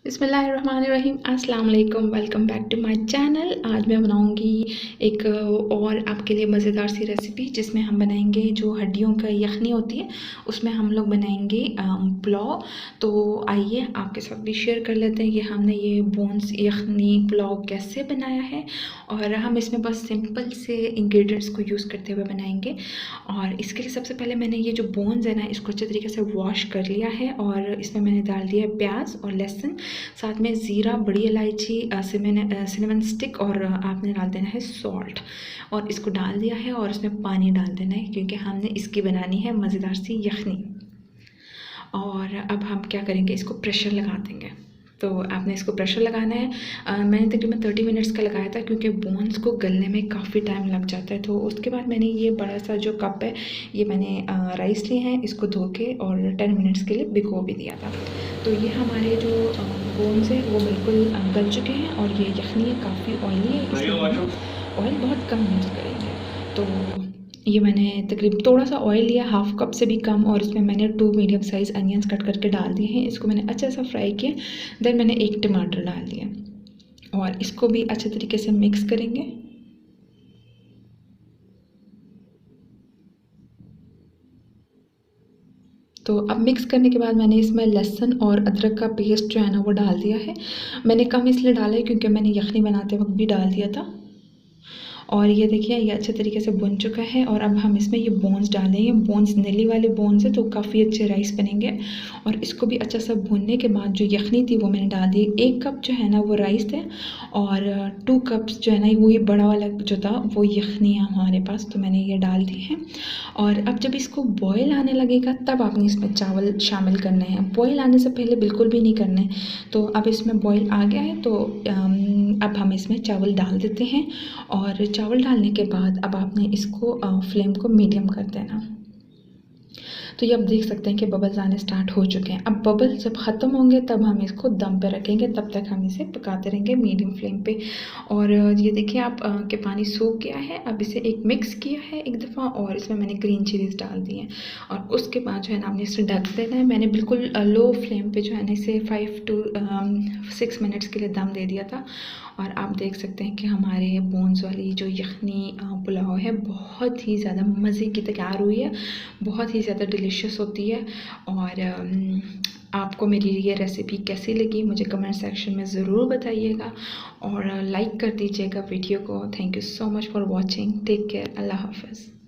बिस्मिल्लाहिर्रहमानिर्रहीम अस्सलाम वालेकुम। Welcome back to my channel. आज मैं बनाऊंगी एक और आपके लिए मज़ेदार सी रेसिपी जिसमें हम बनाएंगे जो हड्डियों का यखनी होती है, उसमें हम लोग बनाएंगे पुलाव। तो आइए आपके साथ भी शेयर कर लेते हैं कि हमने ये बोन्स यखनी पुलाव कैसे बनाया है, और हम इसमें बस सिंपल से इंग्रेडिएंट्स को यूज़ करते हुए बनाएंगे। और इसके लिए सबसे पहले मैंने ये जो बोन्स है ना, इसको अच्छे तरीके से वॉश कर लिया है, और इसमें मैंने डाल दिया है प्याज और लहसुन, साथ में ज़ीरा, बड़ी इलायची, सिनेमन स्टिक, और आपने डाल देना है सॉल्ट, और इसको डाल दिया है और इसमें पानी डाल देना है क्योंकि हमने इसकी बनानी है मज़ेदार सी यखनी। और अब हम क्या करेंगे, इसको प्रेशर लगा देंगे। तो आपने इसको प्रेशर लगाना है। मैंने तकरीबन 30 मिनट्स का लगाया था क्योंकि बोन्स को गलने में काफ़ी टाइम लग जाता है। तो उसके बाद मैंने ये बड़ा सा जो कप है, ये मैंने राइस लिए हैं, इसको धो के और 10 मिनट्स के लिए भिगो भी दिया था। तो ये हमारे जो बोन्स हैं वो बिल्कुल गल चुके हैं, और ये यखनी है काफ़ी ऑयली है, इसलिए ऑयल बहुत कम यूज़ करेंगे। तो ये मैंने तकरीबन थोड़ा सा ऑयल लिया, हाफ कप से भी कम, और इसमें मैंने 2 मीडियम साइज़ अनियंस कट करके डाल दिए हैं। इसको मैंने अच्छा सा फ्राई किया। देन मैंने 1 टमाटर डाल दिया और इसको भी अच्छे तरीके से मिक्स करेंगे। तो अब मिक्स करने के बाद मैंने इसमें लहसुन और अदरक का पेस्ट जो है ना वो डाल दिया है। मैंने कम इसलिए डाला है क्योंकि मैंने यखनी बनाते वक्त भी डाल दिया था। और ये देखिए, ये अच्छे तरीके से बुन चुका है। और अब हम इसमें ये बोन्स डाल देंगे। बोन्स नली वाले बोन्स है तो काफ़ी अच्छे राइस बनेंगे। और इसको भी अच्छा सा भुनने के बाद जो यखनी थी वो मैंने डाल दी। 1 कप जो है ना वो राइस थे, और 2 कप्स जो है ना वही बड़ा वाला जो था वो यखनी है हमारे पास, तो मैंने ये डाल दी है। और अब जब इसको बॉयल आने लगेगा तब आपने इसमें चावल शामिल करने हैं। बॉयल आने से पहले बिल्कुल भी नहीं करने। तो अब इसमें बॉयल आ गया है, तो अब हम इसमें चावल डाल देते हैं। और चावल डालने के बाद अब आपने इसको फ्लेम को मीडियम कर देना। तो ये आप देख सकते हैं कि बबल्स आने स्टार्ट हो चुके हैं। अब बबल्स जब ख़त्म होंगे तब हम इसको दम पे रखेंगे, तब तक हम इसे पकाते रहेंगे मीडियम फ्लेम पे। और ये देखिए आप कि पानी सूख गया है। अब इसे एक मिक्स किया है एक दफ़ा, और इसमें मैंने ग्रीन चिलीज़ डाल दी हैं। और उसके बाद जो है ना आपने इसे ढक देना है। मैंने बिल्कुल लो फ्लेम पर जो है ना इसे 5 to 6 मिनट्स के लिए दम दे दिया था। और आप देख सकते हैं कि हमारे बोन्स वाली जो यखनी पुलाव है बहुत ही ज़्यादा मज़े की तैयार हुई है, बहुत ही ज़्यादा डिलीशियस होती है। और आपको मेरी ये रेसिपी कैसी लगी मुझे कमेंट सेक्शन में ज़रूर बताइएगा, और लाइक कर दीजिएगा वीडियो को। Thank you so much for watching. Take care. अल्लाह हाफ़िज़।